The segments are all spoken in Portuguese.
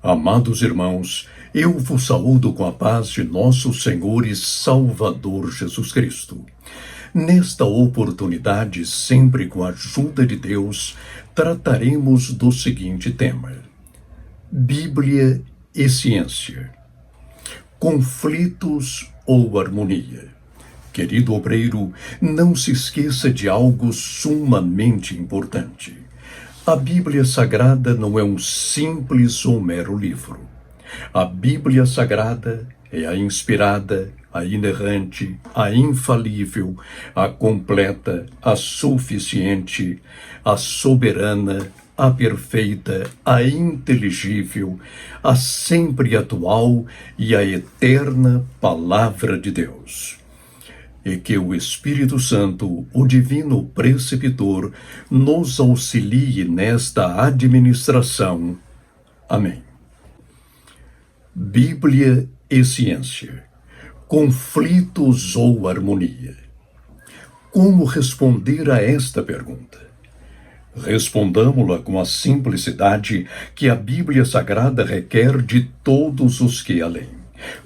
Amados irmãos, eu vos saúdo com a paz de nosso Senhor e Salvador Jesus Cristo. Nesta oportunidade, sempre com a ajuda de Deus, trataremos do seguinte tema: Bíblia e ciência. Conflitos ou harmonia? Querido obreiro, não se esqueça de algo sumamente importante. A Bíblia Sagrada não é um simples ou mero livro. A Bíblia Sagrada é a inspirada, a inerrante, a infalível, a completa, a suficiente, a soberana, a perfeita, a inteligível, a sempre atual e a eterna Palavra de Deus. E que o Espírito Santo, o Divino Preceptor, nos auxilie nesta administração. Amém. Bíblia e ciência. Conflitos ou harmonia? Como responder a esta pergunta? Respondamo-la com a simplicidade que a Bíblia Sagrada requer de todos os que a leem.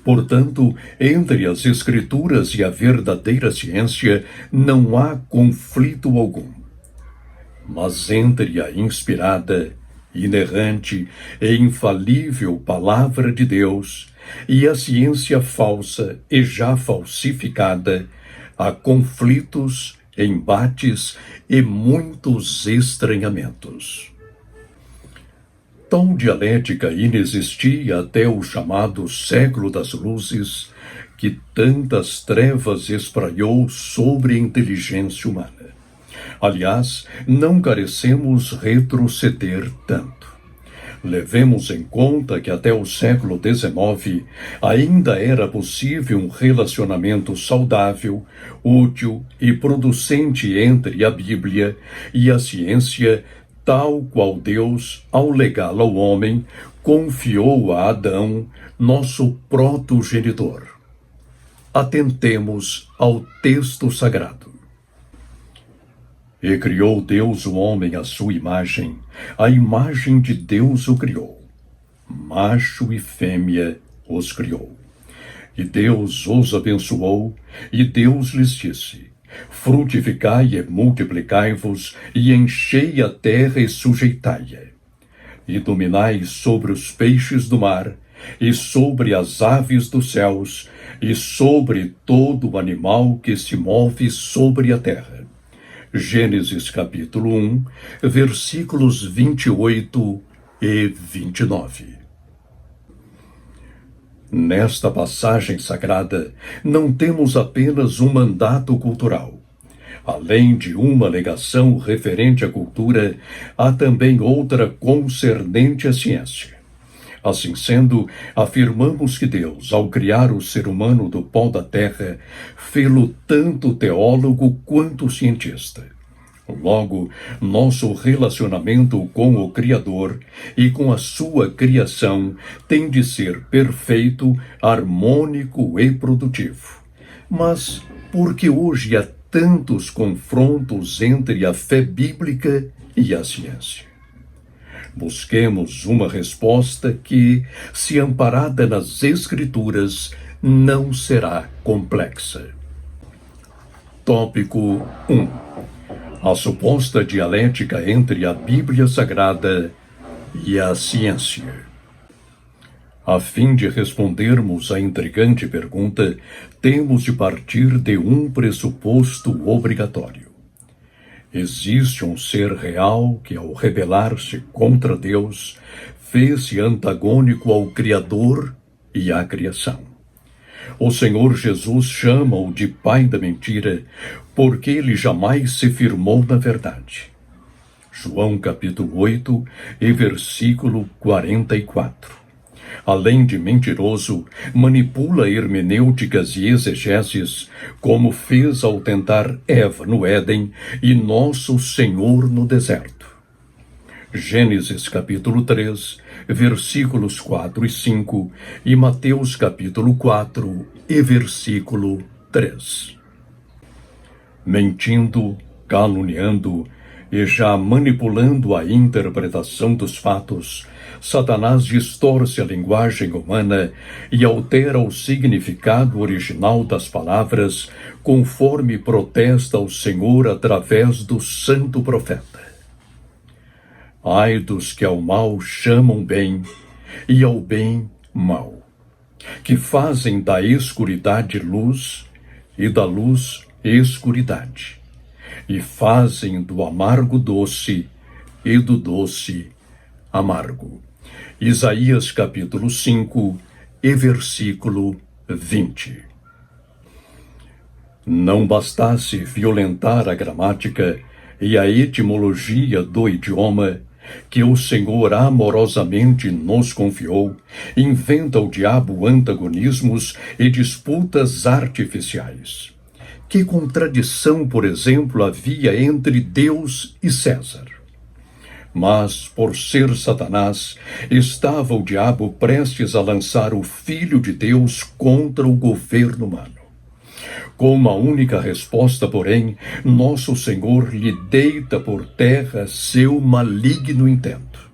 Portanto, entre as Escrituras e a verdadeira ciência não há conflito algum. Mas entre a inspirada, inerrante e infalível Palavra de Deus e a ciência falsa e já falsificada, há conflitos, embates e muitos estranhamentos. Tal dialética inexistia até o chamado século das luzes, que tantas trevas espraiou sobre a inteligência humana. Aliás, não carecemos retroceder tanto. Levemos em conta que até o século XIX ainda era possível um relacionamento saudável, útil e producente entre a Bíblia e a ciência, tal qual Deus, ao legá-la ao homem, confiou a Adão, nosso protogenitor. Atentemos ao texto sagrado. E criou Deus o homem à sua imagem, a imagem de Deus o criou. Macho e fêmea os criou. E Deus os abençoou, e Deus lhes disse: frutificai e multiplicai-vos, e enchei a terra e sujeitai-a. E dominai sobre os peixes do mar, e sobre as aves dos céus, e sobre todo o animal que se move sobre a terra. Gênesis capítulo 1, versículos 28 e 29. Nesta passagem sagrada, não temos apenas um mandato cultural. Além de uma alegação referente à cultura, há também outra concernente à ciência. Assim sendo, afirmamos que Deus, ao criar o ser humano do pó da terra, fê-lo tanto teólogo quanto cientista. Logo, nosso relacionamento com o Criador e com a sua criação tem de ser perfeito, harmônico e produtivo. Mas por que hoje há tantos confrontos entre a fé bíblica e a ciência? Busquemos uma resposta que, se amparada nas Escrituras, não será complexa. Tópico 1. A suposta dialética entre a Bíblia Sagrada e a ciência. A fim de respondermos à intrigante pergunta, temos de partir de um pressuposto obrigatório. Existe um ser real que, ao rebelar-se contra Deus, fez-se antagônico ao Criador e à criação. O Senhor Jesus chama-o de pai da mentira, porque ele jamais se firmou na verdade. João capítulo 8 e versículo 44. Além de mentiroso, manipula hermenêuticas e exegeses, como fez ao tentar Eva no Éden e nosso Senhor no deserto. Gênesis capítulo 3, versículos 4 e 5, e Mateus capítulo 4 e versículo 3. Mentindo, caluniando, E já manipulando a interpretação dos fatos, Satanás distorce a linguagem humana e altera o significado original das palavras, conforme protesta o Senhor através do santo profeta. Ai dos que ao mal chamam bem, e ao bem mal, que fazem da escuridade luz, e da luz escuridade, e fazem do amargo doce, e do doce amargo. Isaías capítulo 5 e versículo 20. Não bastasse violentar a gramática e a etimologia do idioma que o Senhor amorosamente nos confiou, inventa o diabo antagonismos e disputas artificiais. Que contradição, por exemplo, havia entre Deus e César? Mas, por ser Satanás, estava o diabo prestes a lançar o Filho de Deus contra o governo humano. Com uma única resposta, porém, nosso Senhor lhe deita por terra seu maligno intento.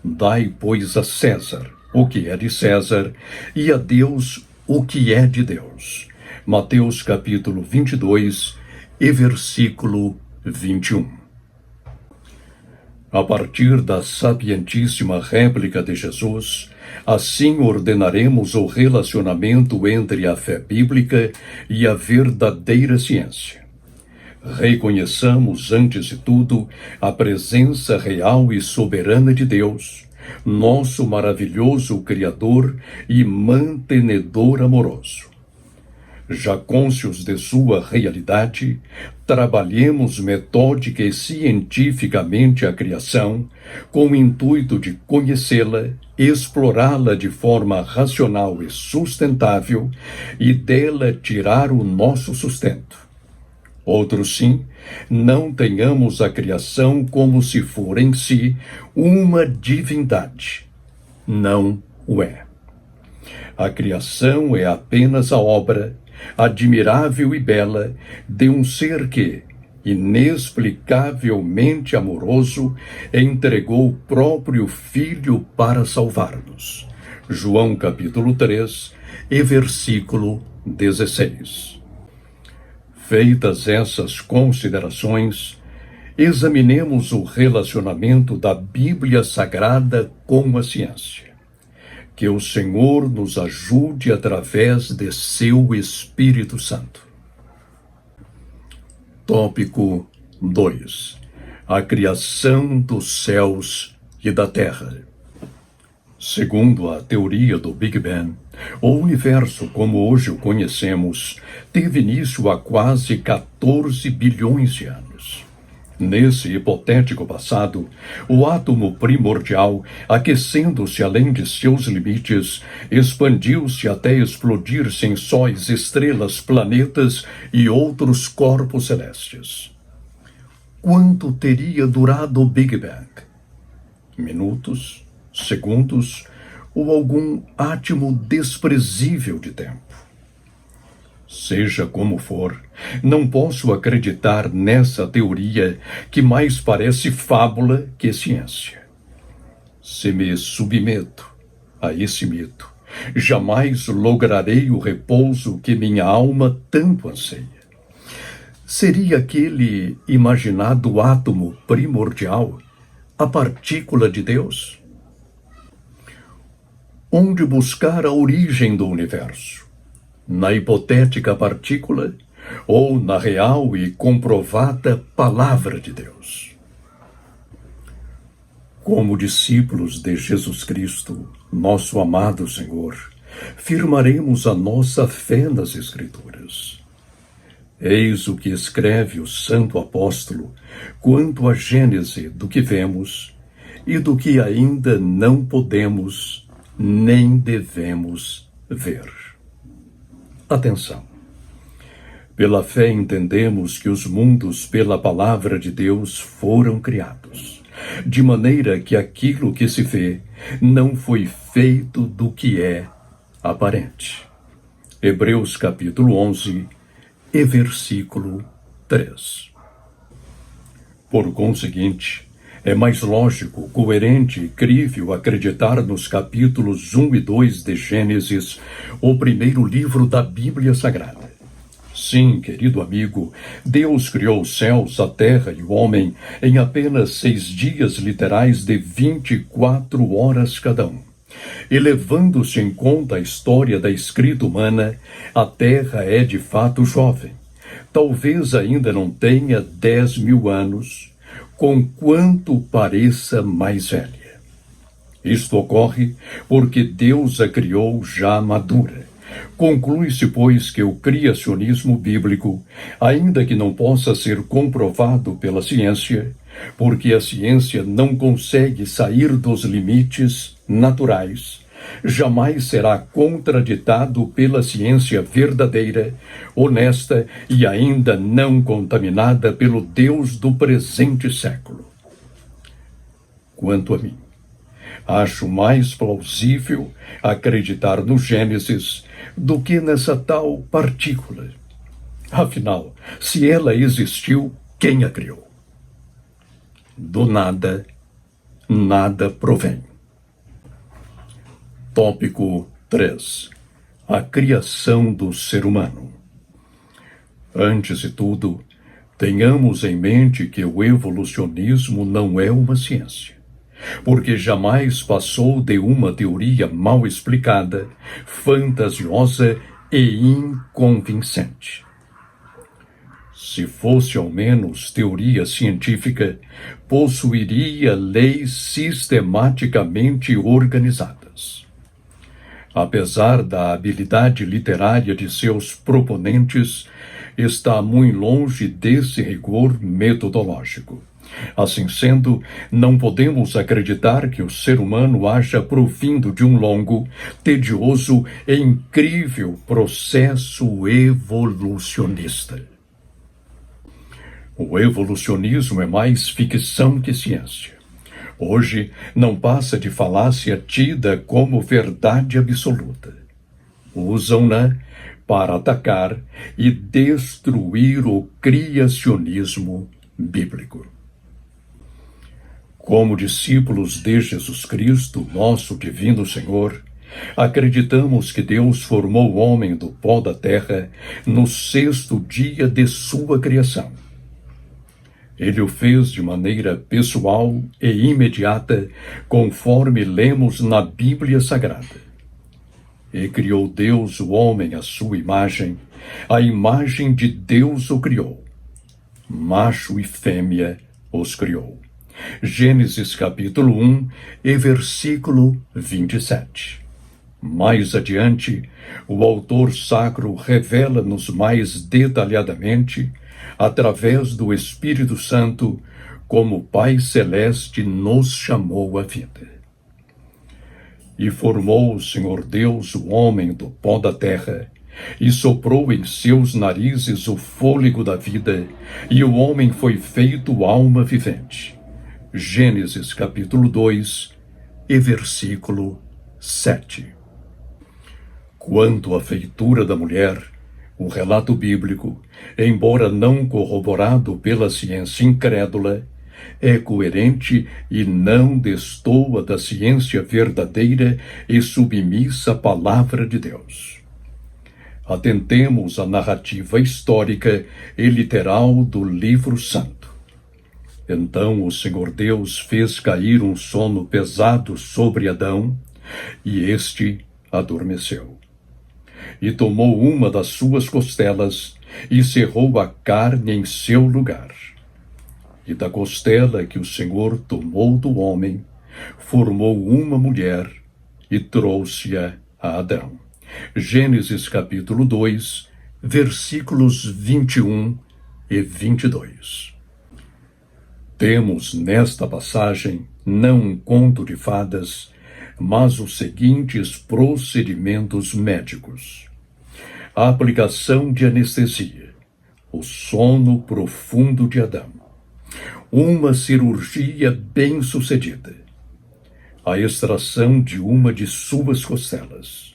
Dai, pois, a César o que é de César, e a Deus o que é de Deus. Mateus capítulo 22 e versículo 21. A partir da sapientíssima réplica de Jesus, assim ordenaremos o relacionamento entre a fé bíblica e a verdadeira ciência. Reconheçamos, antes de tudo, a presença real e soberana de Deus, nosso maravilhoso Criador e mantenedor amoroso. Já cônscios de sua realidade, trabalhemos metódica e cientificamente a criação, com o intuito de conhecê-la, explorá-la de forma racional e sustentável e dela tirar o nosso sustento. Outro sim, não tenhamos a criação como se for em si uma divindade. Não o é. A criação é apenas a obra admirável e bela de um ser que, inexplicavelmente amoroso, entregou o próprio Filho para salvar-nos. João capítulo 3 e versículo 16. Feitas essas considerações, examinemos o relacionamento da Bíblia Sagrada com a ciência. Que o Senhor nos ajude através de seu Espírito Santo. Tópico 2. A criação dos céus e da terra. Segundo a teoria do Big Bang, o universo, como hoje o conhecemos, teve início há quase 14 bilhões de anos. Nesse hipotético passado, o átomo primordial, aquecendo-se além de seus limites, expandiu-se até explodir-se em sóis, estrelas, planetas e outros corpos celestes. Quanto teria durado o Big Bang? Minutos, segundos ou algum átimo desprezível de tempo? Seja como for, não posso acreditar nessa teoria que mais parece fábula que ciência. Se me submeto a esse mito, jamais lograrei o repouso que minha alma tanto anseia. Seria aquele imaginado átomo primordial a partícula de Deus? Onde buscar a origem do universo? Na hipotética partícula ou na real e comprovada Palavra de Deus? Como discípulos de Jesus Cristo, nosso amado Senhor, firmaremos a nossa fé nas Escrituras. Eis o que escreve o santo apóstolo quanto à gênese do que vemos e do que ainda não podemos nem devemos ver. Atenção! Pela fé entendemos que os mundos pela palavra de Deus foram criados, de maneira que aquilo que se vê não foi feito do que é aparente. Hebreus capítulo 11 e versículo 3. Por conseguinte, é mais lógico, coerente e crível acreditar nos capítulos 1 e 2 de Gênesis, o primeiro livro da Bíblia Sagrada. Sim, querido amigo, Deus criou os céus, a terra e o homem em apenas 6 dias literais de 24 horas cada um. E levando-se em conta a história da escrita humana, a terra é de fato jovem. Talvez ainda não tenha 10.000 anos, conquanto pareça mais velha. Isto ocorre porque Deus a criou já madura. Conclui-se, pois, que o criacionismo bíblico, ainda que não possa ser comprovado pela ciência, porque a ciência não consegue sair dos limites naturais, jamais será contraditado pela ciência verdadeira, honesta e ainda não contaminada pelo Deus do presente século. Quanto a mim, acho mais plausível acreditar no Gênesis do que nessa tal partícula. Afinal, se ela existiu, quem a criou? Do nada, nada provém. Tópico 3. A criação do ser humano. Antes de tudo, tenhamos em mente que o evolucionismo não é uma ciência, porque jamais passou de uma teoria mal explicada, fantasiosa e inconvincente. Se fosse ao menos teoria científica, possuiria leis sistematicamente organizadas. Apesar da habilidade literária de seus proponentes, está muito longe desse rigor metodológico. Assim sendo, não podemos acreditar que o ser humano haja provindo de um longo, tedioso e incrível processo evolucionista. O evolucionismo é mais ficção que ciência. Hoje não passa de falácia tida como verdade absoluta. Usam-na para atacar e destruir o criacionismo bíblico. Como discípulos de Jesus Cristo, nosso divino Senhor, acreditamos que Deus formou o homem do pó da terra no 6º dia de sua criação. Ele o fez de maneira pessoal e imediata, conforme lemos na Bíblia Sagrada. E criou Deus o homem à sua imagem, a imagem de Deus o criou. Macho e fêmea os criou. Gênesis capítulo 1 e versículo 27. Mais adiante, o autor sacro revela-nos mais detalhadamente, através do Espírito Santo, como o Pai Celeste nos chamou à vida. E formou o Senhor Deus o homem do pó da terra, e soprou em seus narizes o fôlego da vida, e o homem foi feito alma vivente. Gênesis capítulo 2 e versículo 7. Quanto à feitura da mulher, o relato bíblico, embora não corroborado pela ciência incrédula, é coerente e não destoa da ciência verdadeira e submissa à palavra de Deus. Atentemos à narrativa histórica e literal do livro santo. Então o Senhor Deus fez cair um sono pesado sobre Adão, e este adormeceu. E tomou uma das suas costelas, e cerrou a carne em seu lugar. E da costela que o Senhor tomou do homem, formou uma mulher, e trouxe-a a Adão. Gênesis capítulo 2, versículos 21 e 22. Temos nesta passagem não um conto de fadas, mas os seguintes procedimentos médicos: a aplicação de anestesia, o sono profundo de Adão, uma cirurgia bem-sucedida, a extração de uma de suas costelas,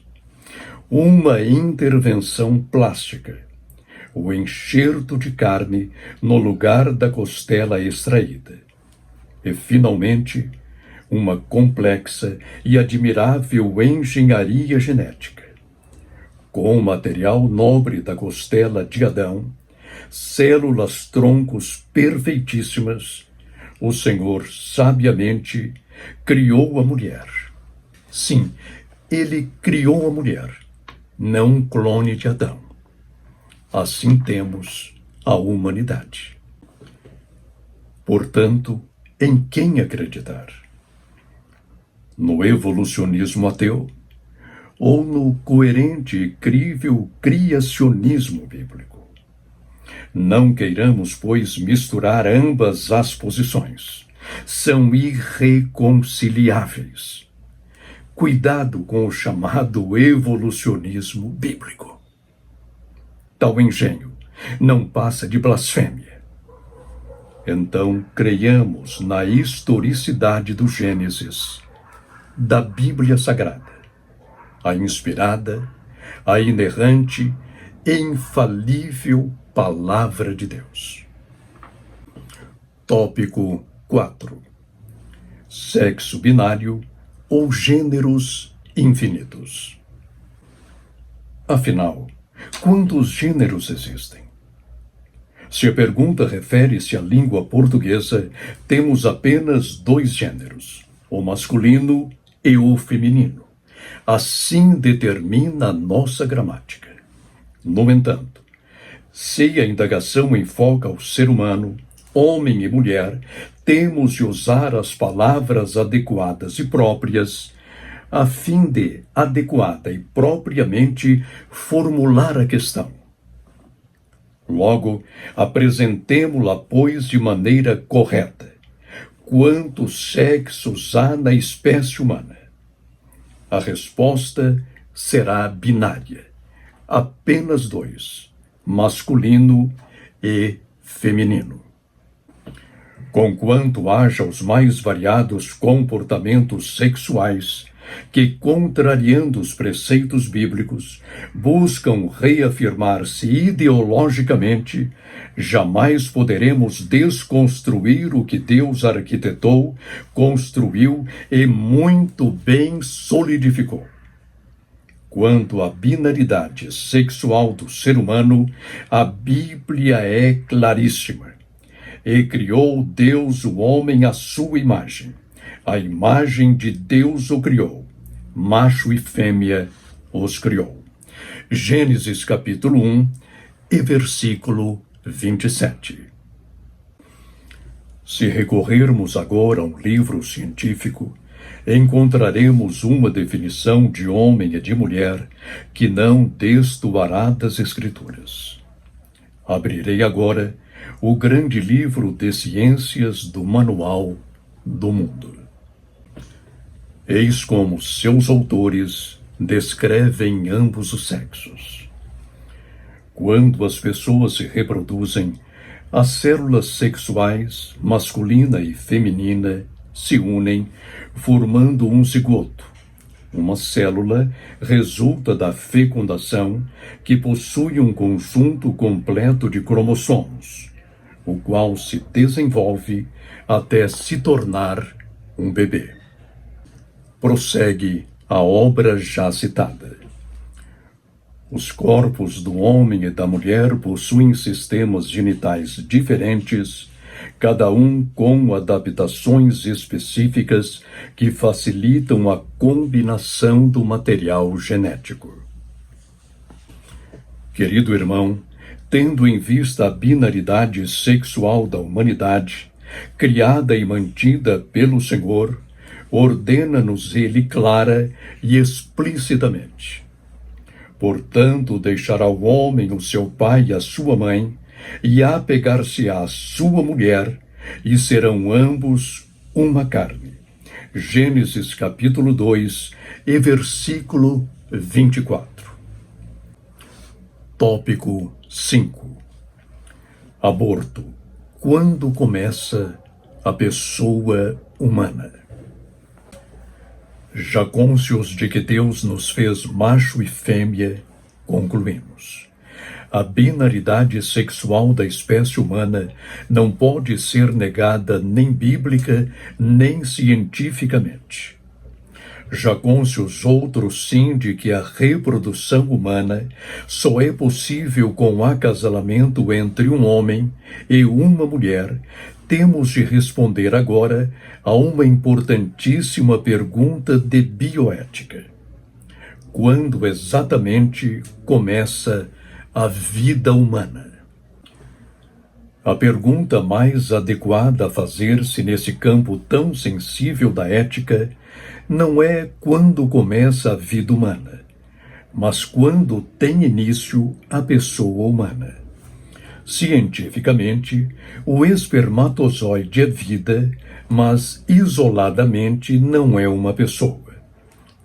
uma intervenção plástica, o enxerto de carne no lugar da costela extraída. E, finalmente, uma complexa e admirável engenharia genética. Com o material nobre da costela de Adão, células troncos perfeitíssimas, o Senhor sabiamente criou a mulher. Sim, ele criou a mulher, não um clone de Adão. Assim temos a humanidade. Portanto, em quem acreditar? No evolucionismo ateu ou no coerente e crível criacionismo bíblico? Não queiramos, pois, misturar ambas as posições. São irreconciliáveis. Cuidado com o chamado evolucionismo bíblico. Tal engenho não passa de blasfêmia. Então, creiamos na historicidade do Gênesis, da Bíblia Sagrada, a inspirada, a inerrante e infalível Palavra de Deus. Tópico 4. Sexo binário ou gêneros infinitos. Afinal, quantos gêneros existem? Se a pergunta refere-se à língua portuguesa, temos apenas 2 gêneros, o masculino e o feminino. Assim determina a nossa gramática. No entanto, se a indagação enfoca o ser humano, homem e mulher, temos de usar as palavras adequadas e próprias, a fim de, adequada e propriamente, formular a questão. Logo, apresentemo-la, pois, de maneira correta. Quantos sexos há na espécie humana? A resposta será binária. Apenas 2, masculino e feminino. Conquanto haja os mais variados comportamentos sexuais que, contrariando os preceitos bíblicos, buscam reafirmar-se ideologicamente, jamais poderemos desconstruir o que Deus arquitetou, construiu e muito bem solidificou. Quanto à binaridade sexual do ser humano, a Bíblia é claríssima. E criou Deus o homem à sua imagem. A imagem de Deus o criou. Macho e fêmea os criou. Gênesis capítulo 1 e versículo 27. Se recorrermos agora a um livro científico, encontraremos uma definição de homem e de mulher que não destoará das Escrituras. Abrirei agora o grande livro de ciências do Manual do Mundo. Eis como seus autores descrevem ambos os sexos. Quando as pessoas se reproduzem, as células sexuais, masculina e feminina, se unem, formando um zigoto. Uma célula resulta da fecundação, que possui um conjunto completo de cromossomos, o qual se desenvolve até se tornar um bebê. Prossegue a obra já citada. Os corpos do homem e da mulher possuem sistemas genitais diferentes, cada um com adaptações específicas que facilitam a combinação do material genético. Querido irmão, tendo em vista a binaridade sexual da humanidade, criada e mantida pelo Senhor, ordena-nos ele clara e explicitamente. Portanto, deixará o homem o seu pai e a sua mãe, e apegar-se-á à sua mulher, e serão ambos uma carne. Gênesis capítulo 2 e versículo 24. Tópico 5. Aborto. Quando começa a pessoa humana? Já cônscios de que Deus nos fez macho e fêmea, concluímos. A binaridade sexual da espécie humana não pode ser negada nem bíblica, nem cientificamente. Já cônscios outros sim de que a reprodução humana só é possível com o acasalamento entre um homem e uma mulher, temos de responder agora a uma importantíssima pergunta de bioética. Quando exatamente começa a vida humana? A pergunta mais adequada a fazer-se nesse campo tão sensível da ética não é quando começa a vida humana, mas quando tem início a pessoa humana. Cientificamente, o espermatozoide é vida, mas isoladamente não é uma pessoa.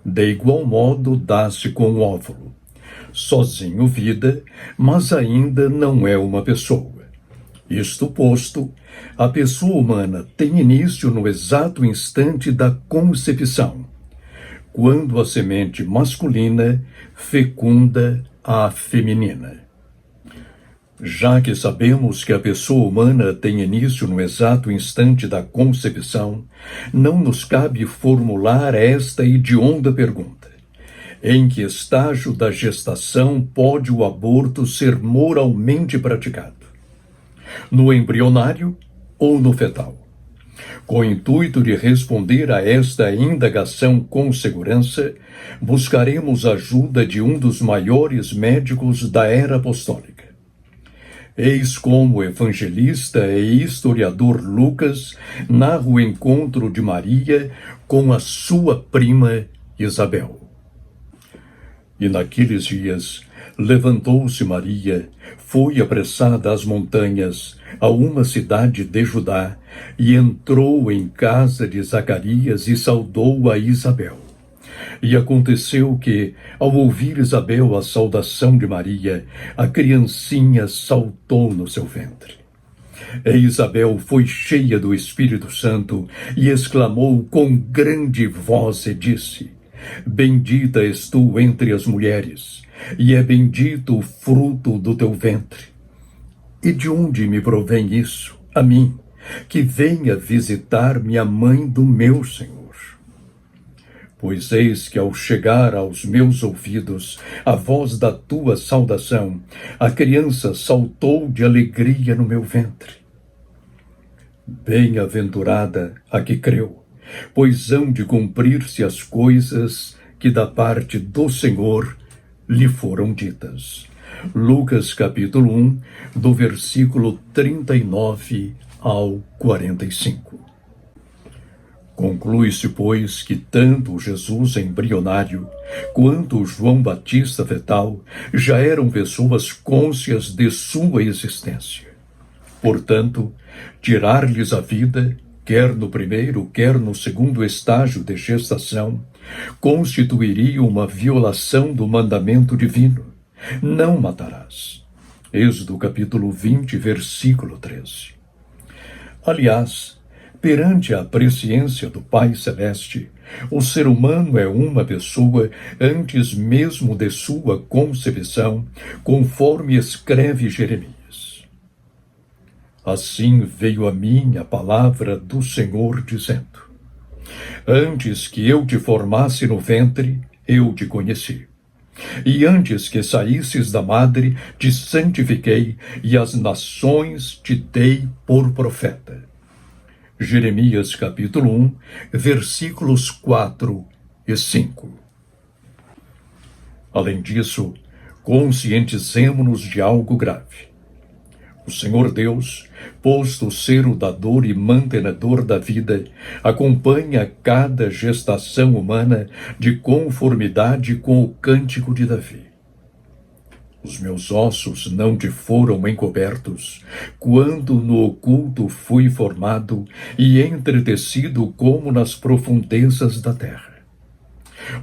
De igual modo dá-se com o óvulo. Sozinho vida, mas ainda não é uma pessoa. Isto posto, a pessoa humana tem início no exato instante da concepção, quando a semente masculina fecunda a feminina. Já que sabemos que a pessoa humana tem início no exato instante da concepção, não nos cabe formular esta hedionda pergunta: em que estágio da gestação pode o aborto ser moralmente praticado? No embrionário ou no fetal? Com o intuito de responder a esta indagação com segurança, buscaremos a ajuda de um dos maiores médicos da era apostólica. Eis como o evangelista e historiador Lucas narra o encontro de Maria com a sua prima Isabel. E naqueles dias, levantou-se Maria, foi apressada às montanhas, a uma cidade de Judá, e entrou em casa de Zacarias e saudou a Isabel. E aconteceu que, ao ouvir Isabel a saudação de Maria, a criancinha saltou no seu ventre. E Isabel foi cheia do Espírito Santo e exclamou com grande voz e disse: Bendita és tu entre as mulheres, e é bendito o fruto do teu ventre. E de onde me provém isso, a mim, que venha visitar-me a mãe do meu Senhor? Pois eis que ao chegar aos meus ouvidos a voz da tua saudação, a criança saltou de alegria no meu ventre. Bem-aventurada a que creu, pois hão de cumprir-se as coisas que da parte do Senhor lhe foram ditas. Lucas capítulo 1, do versículo 39 ao 45. Conclui-se, pois, que tanto Jesus embrionário quanto o João Batista fetal já eram pessoas cônscias de sua existência. Portanto, tirar-lhes a vida, quer no primeiro, quer no segundo estágio de gestação, constituiria uma violação do mandamento divino: não matarás. Êxodo capítulo 20, versículo 13. Aliás, perante a presciência do Pai Celeste, o ser humano é uma pessoa antes mesmo de sua concepção, conforme escreve Jeremias. Assim veio a mim a palavra do Senhor, dizendo: Antes que eu te formasse no ventre, eu te conheci. E antes que saísses da madre, te santifiquei, e as nações te dei por profeta. Jeremias capítulo 1, versículos 4 e 5. Além disso, conscientizemo-nos de algo grave. O Senhor Deus, posto ser o dador e mantenedor da vida, acompanha cada gestação humana de conformidade com o cântico de Davi. Os meus ossos não te foram encobertos, quando no oculto fui formado e entretecido como nas profundezas da terra.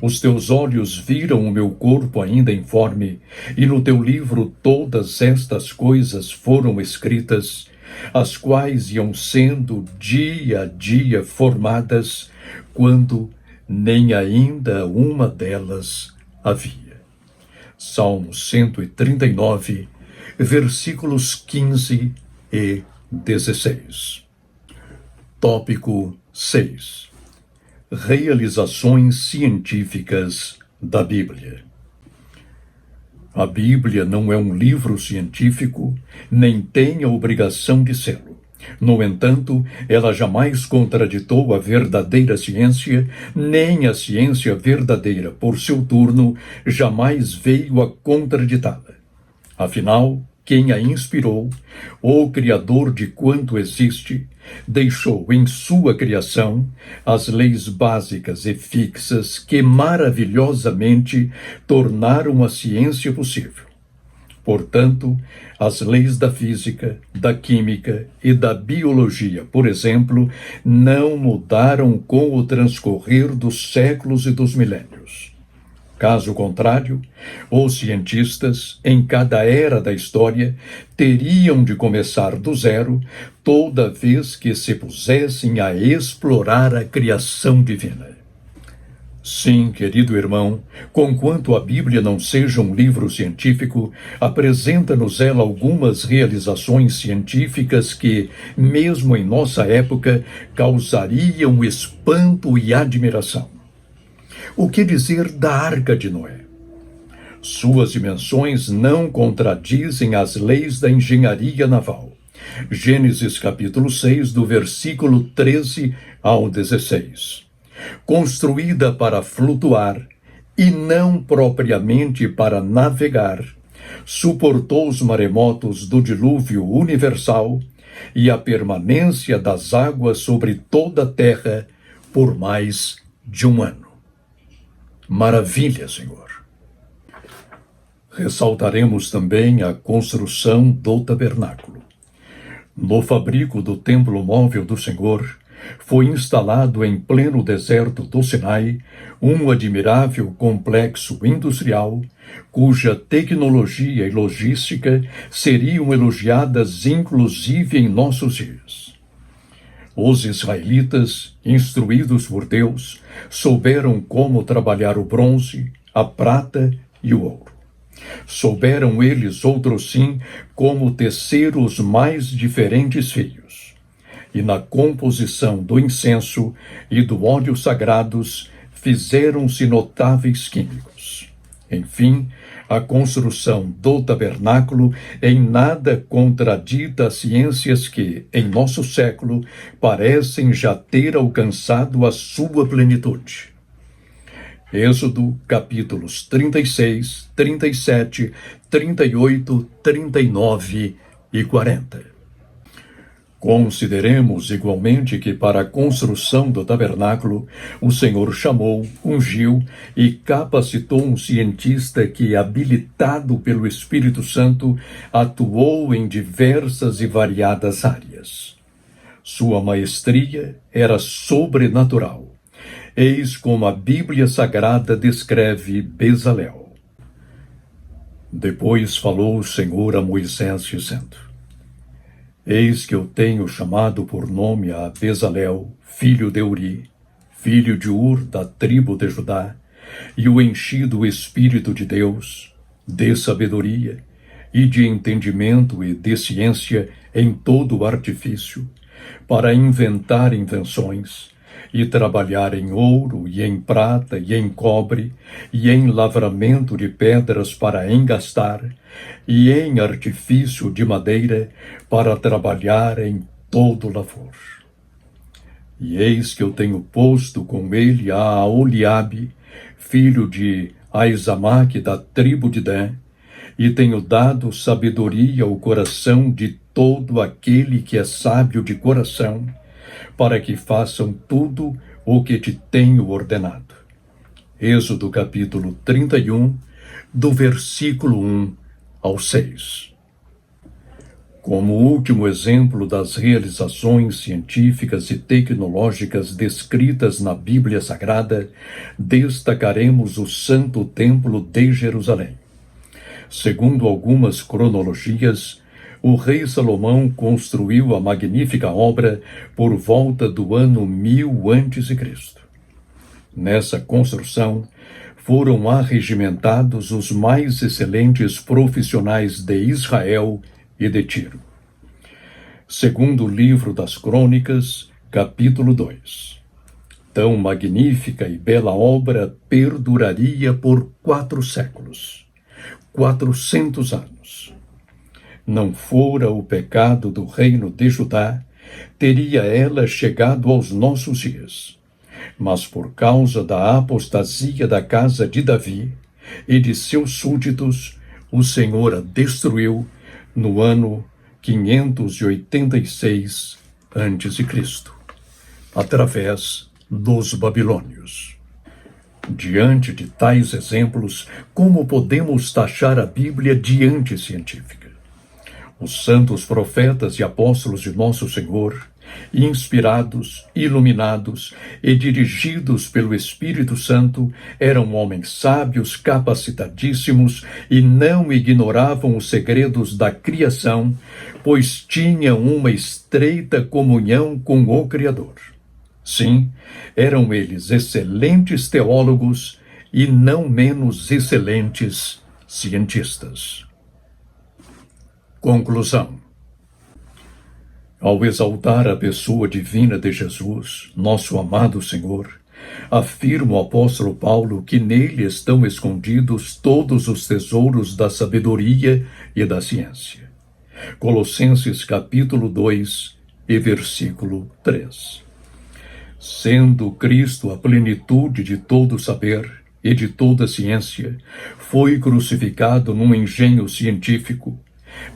Os teus olhos viram o meu corpo ainda informe, e no teu livro todas estas coisas foram escritas, as quais iam sendo dia a dia formadas, quando nem ainda uma delas havia. Salmo 139, versículos 15 e 16. Tópico 6. Realizações científicas da Bíblia. A Bíblia não é um livro científico, nem tem a obrigação de sê-lo. No entanto, ela jamais contraditou a verdadeira ciência, nem a ciência verdadeira, por seu turno, jamais veio a contraditá-la. Afinal, quem a inspirou, o Criador de quanto existe, deixou em sua criação as leis básicas e fixas que maravilhosamente tornaram a ciência possível. Portanto, as leis da física, da química e da biologia, por exemplo, não mudaram com o transcorrer dos séculos e dos milênios. Caso contrário, os cientistas, em cada era da história, teriam de começar do zero toda vez que se pusessem a explorar a criação divina. Sim, querido irmão, conquanto a Bíblia não seja um livro científico, apresenta-nos ela algumas realizações científicas que, mesmo em nossa época, causariam espanto e admiração. O que dizer da Arca de Noé? Suas dimensões não contradizem as leis da engenharia naval. Gênesis capítulo 6, do versículo 13 ao 16. Construída para flutuar e não propriamente para navegar, suportou os maremotos do dilúvio universal e a permanência das águas sobre toda a terra por mais de um ano. Maravilha, Senhor! Ressaltaremos também a construção do tabernáculo. No fabrico do templo móvel do Senhor, foi instalado em pleno deserto do Sinai um admirável complexo industrial cuja tecnologia e logística seriam elogiadas inclusive em nossos dias. Os israelitas, instruídos por Deus, souberam como trabalhar o bronze, a prata e o ouro. Souberam eles, outros sim, como tecer os mais diferentes fios. E na composição do incenso e do óleo sagrados fizeram-se notáveis químicos. Enfim, a construção do tabernáculo em nada contradita as ciências que, em nosso século, parecem já ter alcançado a sua plenitude. Êxodo, capítulos 36, 37, 38, 39 e 40. Consideremos igualmente que para a construção do tabernáculo, o Senhor chamou, ungiu e capacitou um cientista que, habilitado pelo Espírito Santo, atuou em diversas e variadas áreas. Sua maestria era sobrenatural. Eis como a Bíblia Sagrada descreve Bezalel. Depois falou o Senhor a Moisés, dizendo: Eis que eu tenho chamado por nome a Bezalel, filho de Uri, filho de Ur, da tribo de Judá, e o enchi do Espírito de Deus, de sabedoria, e de entendimento e de ciência em todo o artifício, para inventar invenções, e trabalhar em ouro, e em prata, e em cobre, e em lavramento de pedras para engastar, e em artifício de madeira, para trabalhar em todo lavor. E eis que eu tenho posto com ele a Oliabe, filho de Aizamaque, da tribo de Dan, e tenho dado sabedoria ao coração de todo aquele que é sábio de coração, para que façam tudo o que te tenho ordenado. Êxodo capítulo 31, do versículo 1 ao 6. Como último exemplo das realizações científicas e tecnológicas descritas na Bíblia Sagrada, destacaremos o Santo Templo de Jerusalém. Segundo algumas cronologias, o rei Salomão construiu a magnífica obra por volta do ano 1000 a.C. Nessa construção, foram arregimentados os mais excelentes profissionais de Israel e de Tiro. Segundo livro das Crônicas, capítulo 2. Tão magnífica e bela obra perduraria por 4 séculos, 400 anos. Não fora o pecado do reino de Judá, teria ela chegado aos nossos dias. Mas por causa da apostasia da casa de Davi e de seus súditos, o Senhor a destruiu no ano 586 a.C., através dos babilônios. Diante de tais exemplos, como podemos taxar a Bíblia de anticientífica? Os santos profetas e apóstolos de nosso Senhor, inspirados, iluminados e dirigidos pelo Espírito Santo, eram homens sábios, capacitadíssimos e não ignoravam os segredos da criação, pois tinham uma estreita comunhão com o Criador. Sim, eram eles excelentes teólogos e não menos excelentes cientistas. Conclusão. Ao exaltar a pessoa divina de Jesus, nosso amado Senhor, afirma o apóstolo Paulo que nele estão escondidos todos os tesouros da sabedoria e da ciência. Colossenses capítulo 2 e versículo 3. Sendo Cristo a plenitude de todo saber e de toda ciência, foi crucificado num engenho científico,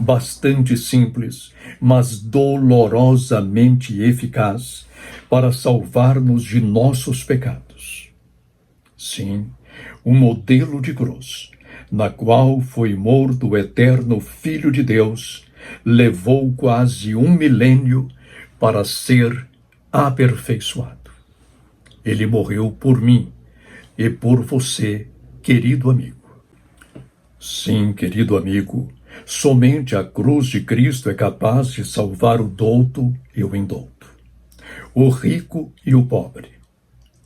bastante simples, mas dolorosamente eficaz, para salvar-nos de nossos pecados. Sim, um modelo de cruz, na qual foi morto o eterno Filho de Deus, levou quase 1 milênio para ser aperfeiçoado. Ele morreu por mim e por você, querido amigo. Sim, querido amigo, somente a cruz de Cristo é capaz de salvar o douto e o indouto, o rico e o pobre,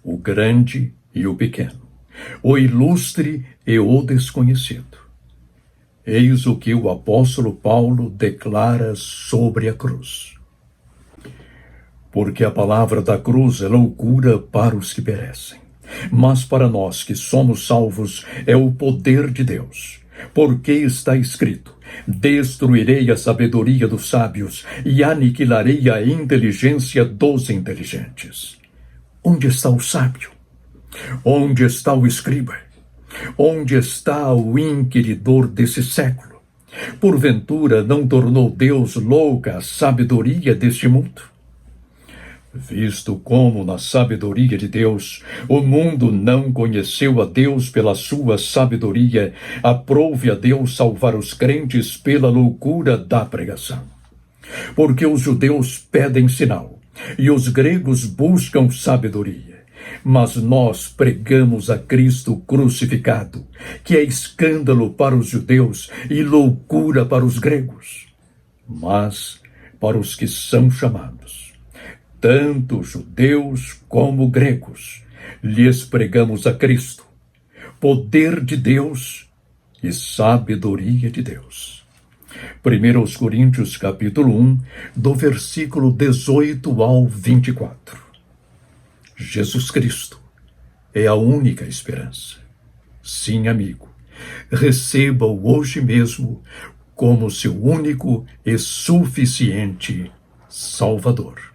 o grande e o pequeno, o ilustre e o desconhecido. Eis o que o apóstolo Paulo declara sobre a cruz. Porque a palavra da cruz é loucura para os que perecem, mas para nós que somos salvos é o poder de Deus. Porque está escrito: destruirei a sabedoria dos sábios e aniquilarei a inteligência dos inteligentes. Onde está o sábio? Onde está o escriba? Onde está o inquiridor desse século? Porventura não tornou Deus louca a sabedoria deste mundo? Visto como, na sabedoria de Deus, o mundo não conheceu a Deus pela sua sabedoria, aprove a Deus salvar os crentes pela loucura da pregação. Porque os judeus pedem sinal, e os gregos buscam sabedoria. Mas nós pregamos a Cristo crucificado, que é escândalo para os judeus e loucura para os gregos. Mas, para os que são chamados, tanto judeus como gregos, lhes pregamos a Cristo, poder de Deus e sabedoria de Deus. 1 Coríntios capítulo 1, do versículo 18 ao 24. Jesus Cristo é a única esperança. Sim, amigo, receba-o hoje mesmo como seu único e suficiente Salvador.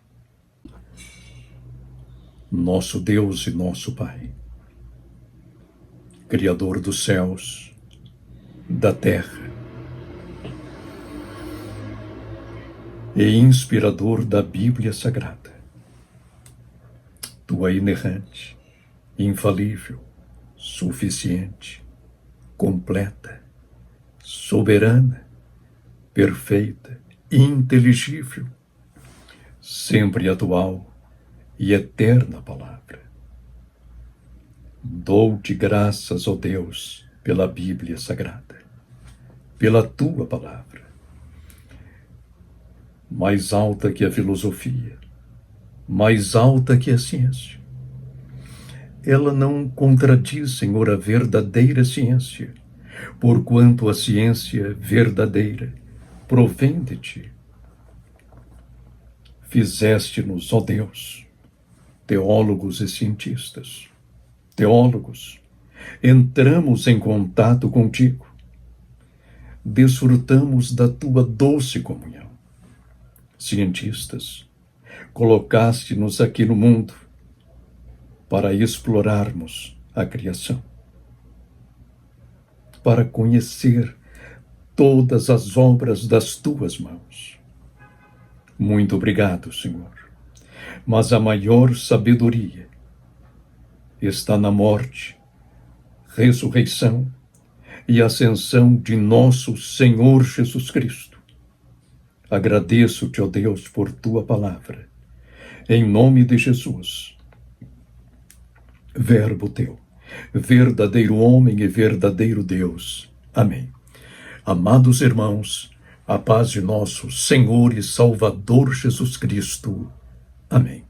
Nosso Deus e nosso Pai, Criador dos céus, da terra, e inspirador da Bíblia Sagrada, tua inerrante, infalível, suficiente, completa, soberana, perfeita, inteligível, sempre atual e eterna palavra. Dou-te graças, ó Deus, pela Bíblia Sagrada, pela tua palavra, mais alta que a filosofia, mais alta que a ciência. ela não contradiz, Senhor, a verdadeira ciência, porquanto a ciência verdadeira provém de ti. Fizeste-nos, ó Deus, teólogos e cientistas. Teólogos, entramos em contato contigo, desfrutamos da tua doce comunhão. Cientistas, colocaste-nos aqui no mundo para explorarmos a criação, para conhecer todas as obras das tuas mãos. Muito obrigado, Senhor. Mas a maior sabedoria está na morte, ressurreição e ascensão de nosso Senhor Jesus Cristo. Agradeço-te, ó Deus, por tua palavra. Em nome de Jesus, Verbo teu, verdadeiro homem e verdadeiro Deus. Amém. Amados irmãos, a paz de nosso Senhor e Salvador Jesus Cristo. Amém.